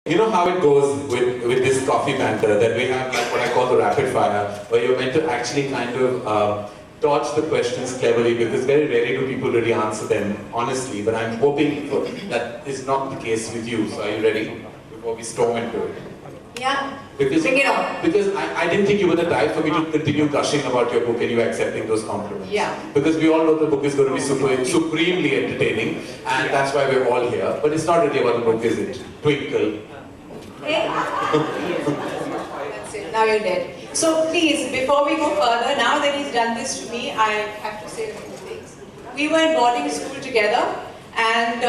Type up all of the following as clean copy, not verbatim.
You know how it goes with this coffee banter, that we have like what I call the rapid fire, where you're meant to actually kind of dodge the questions cleverly, because very rarely do people really answer them honestly, but I'm hoping that is not the case with you. So are you ready before we storm into it? Yeah. Because, bring it on. Because I didn't think you were the type for me to continue gushing about your book and you accepting those compliments. Yeah. Because we all know the book is going to be supremely entertaining, and that's why we're all here. But it's not really about the book, is it? Twinkle. Hey. That's it. Now you're dead. So please, before we go further, now that he's done this to me, I have to say a few things. We were in boarding school together, and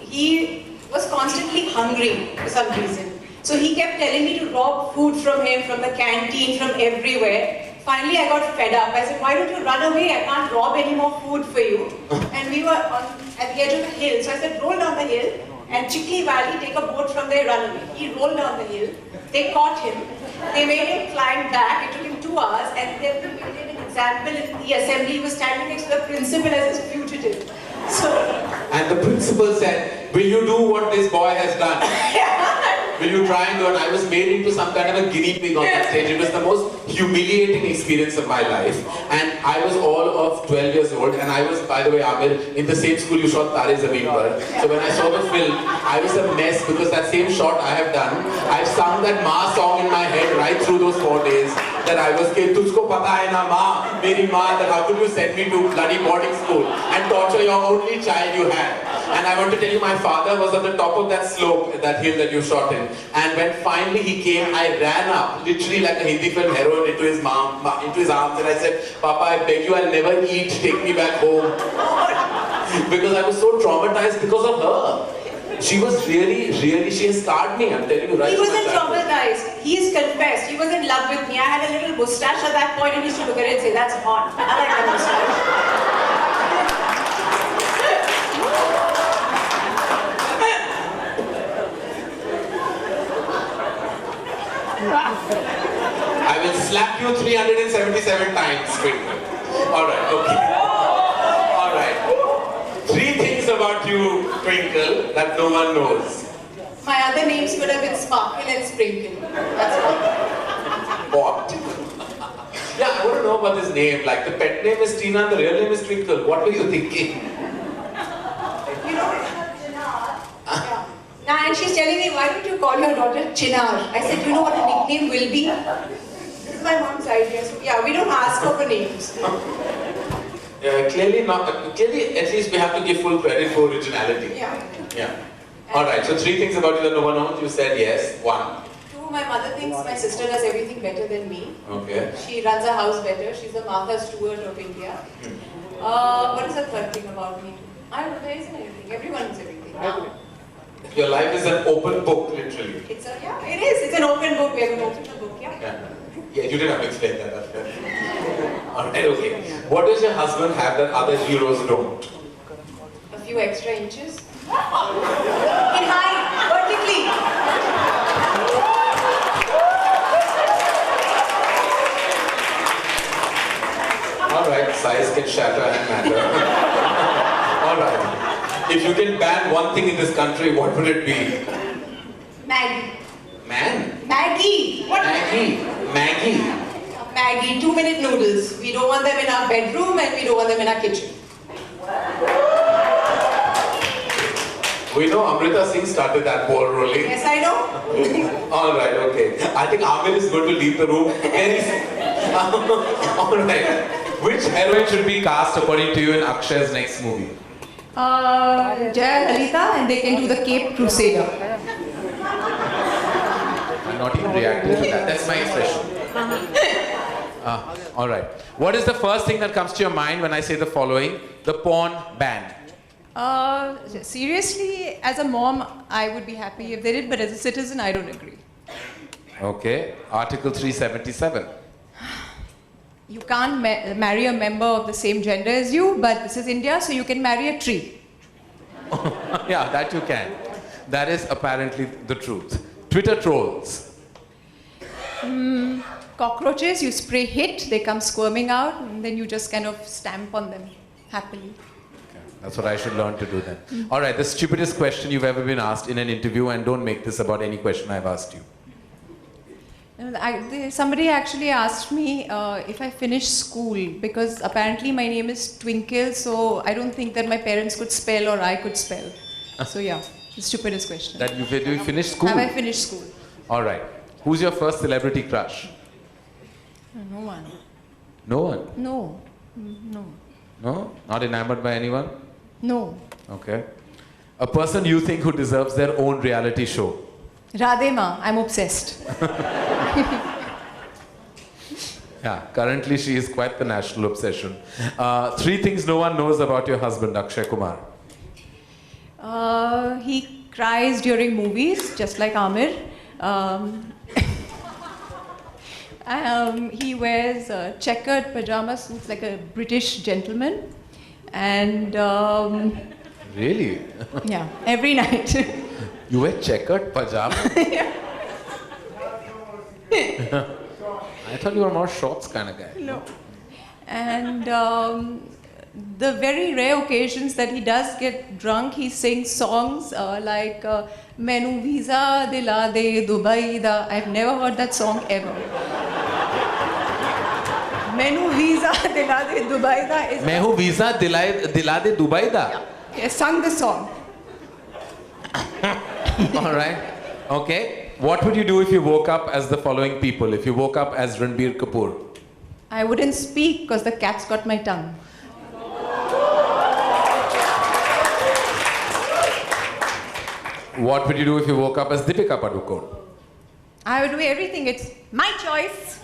he was constantly hungry for some reason. So he kept telling me to rob food from him, from the canteen, from everywhere. Finally, I got fed up. I said, why don't you run away? I can't rob any more food for you. And we were at the edge of the hill. So I said, roll down the hill. And Chikli Valley, take a boat from there, run away. He rolled down the hill. They caught him. They made him climb back. It took him 2 hours. And then they made an example in the assembly. He was standing next to the principal as his fugitive. So. And the principal said, will you do what this boy has done? Will you try and do it? I was made into some kind of a guinea pig on that stage. It was the most humiliating experience of my life. And I was all of 12 years old. And I was, by the way, Aamir, in the same school you shot Tare Zameen Par. So when I saw the film, I was a mess, because that same shot I have done, I've sung that Ma song in my head right through those 4 days. That I was killed. Tujhko pata hai na Ma, meri Ma, that how could you send me to bloody boarding school and torture your only child you had? And I want to tell you, my father was at the top of that slope, that hill that you shot in. And when finally he came, I ran up, literally like a Hindi film heroine, into his arms, and I said, Papa, I beg you, I'll never eat, take me back home. Because I was so traumatized because of her. She was really, she has scarred me, I'm telling you, right? He wasn't traumatized. He's confessed. He was in love with me. I had a little mustache at that point, and he used to look at it and say, that's hot. I like that mustache. I will slap you 377 times, Twinkle. Alright, okay. Alright. 3 things about you, Twinkle, that no one knows. My other names could have been Sparkle and Sprinkle. That's What? Yeah, I want to know about this name. Like, the pet name is Tina and the real name is Twinkle. What were you thinking? You know, Chinar. Yeah. Nah, and she's telling me, why don't you call your daughter Chinar? I said, you know what the nickname will be? This is my mom's idea. So yeah, we don't ask her for names. Clearly not. Clearly, at least we have to give full credit for originality. Yeah. Yeah. Alright, so 3 things about you that no one knows. You said yes. 1. 2, my mother thinks my sister does everything better than me. Okay. She runs a house better. She's the Martha Stewart of India. What is the 3rd thing about me? I don't know, there isn't anything. Everyone knows everything. Your life is an open book, literally. It is. It's an open book. We have to open the book, yeah. Yeah, you didn't have to explain that. Alright, okay. What does your husband have that other heroes don't? A few extra inches. In height, vertically. Alright, size can shatter and matter. Alright. If you can ban one thing in this country, what would it be? Maggie. Man? Maggie. What? Maggie. Maggie, 2-minute noodles. We don't want them in our bedroom and we don't want them in our kitchen. We know Amrita Singh started that ball rolling. Yes, I know. Alright, okay. I think Aamir is going to leave the room very soon. Alright. Which heroine should be cast according to you in Akshay's next movie? Jaya Lalita, and they can do the Cape Crusader. I'm not even reacting to that. That's my expression. Alright. What is the first thing that comes to your mind when I say the following? The porn ban. Seriously, as a mom, I would be happy if they did, but as a citizen, I don't agree. Okay. Article 377. You can't marry a member of the same gender as you, but this is India, so you can marry a tree. Yeah, that you can. That is apparently the truth. Twitter trolls. Cockroaches, you spray hit, they come squirming out, and then you just kind of stamp on them happily. Okay. That's what I should learn to do then. All right, the stupidest question you've ever been asked in an interview, and don't make this about any question I've asked you. Somebody actually asked me if I finished school, because apparently my name is Twinkle, so I don't think that my parents could spell or I could spell. So yeah, the stupidest question. That you finished school? Have I finished school? All right. Who's your first celebrity crush? No one. No one? No. No. No? Not enamored by anyone? No. Okay. A person you think who deserves their own reality show? Radhe Ma, I'm obsessed. Yeah, currently she is quite the national obsession. 3 things no one knows about your husband, Akshay Kumar. He cries during movies, just like Aamir. He wears checkered pajama suits like a British gentleman. And Really? yeah, every night. You wear checkered pajamas? I thought you were more shorts kind of guy. No. And the very rare occasions that he does get drunk, he sings songs like Mainu Visa Dila De Dubai Da. I've never heard that song ever. Mainu Visa Dila De Dubai Da is... Mainu Visa Dila De Dubai Da? Yeah. He has sung the song. All right. Okay. What would you do if you woke up as the following people? If you woke up as Ranbir Kapoor? I wouldn't speak because the cat's got my tongue. What would you do if you woke up as Deepika Padukone? I would do everything. It's my choice.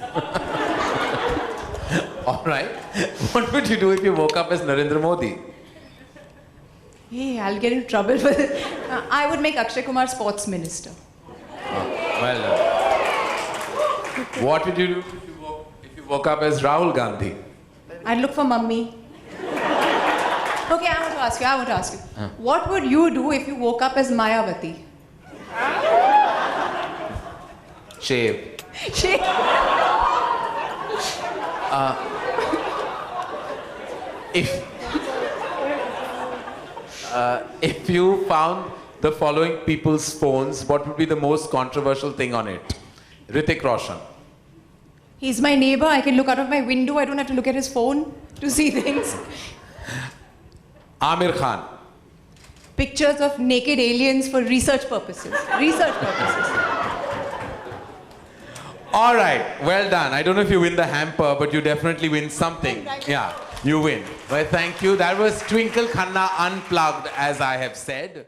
All right. What would you do if you woke up as Narendra Modi? Hey, I'll get in trouble for this. I would make Akshay Kumar sports minister. Well done. What would you do if you woke up as Rahul Gandhi? I'd look for mummy. Okay, I want to ask you. What would you do if you woke up as Mayavati? Shave. Shave. If you found the following people's phones, what would be the most controversial thing on it? Hrithik Roshan. He's my neighbor. I can look out of my window. I don't have to look at his phone to see things. Aamir Khan. Pictures of naked aliens for research purposes. All right, well done. I don't know if you win the hamper, but you definitely win something. Yeah, you win. Well, thank you. That was Twinkle Khanna Unplugged, as I have said.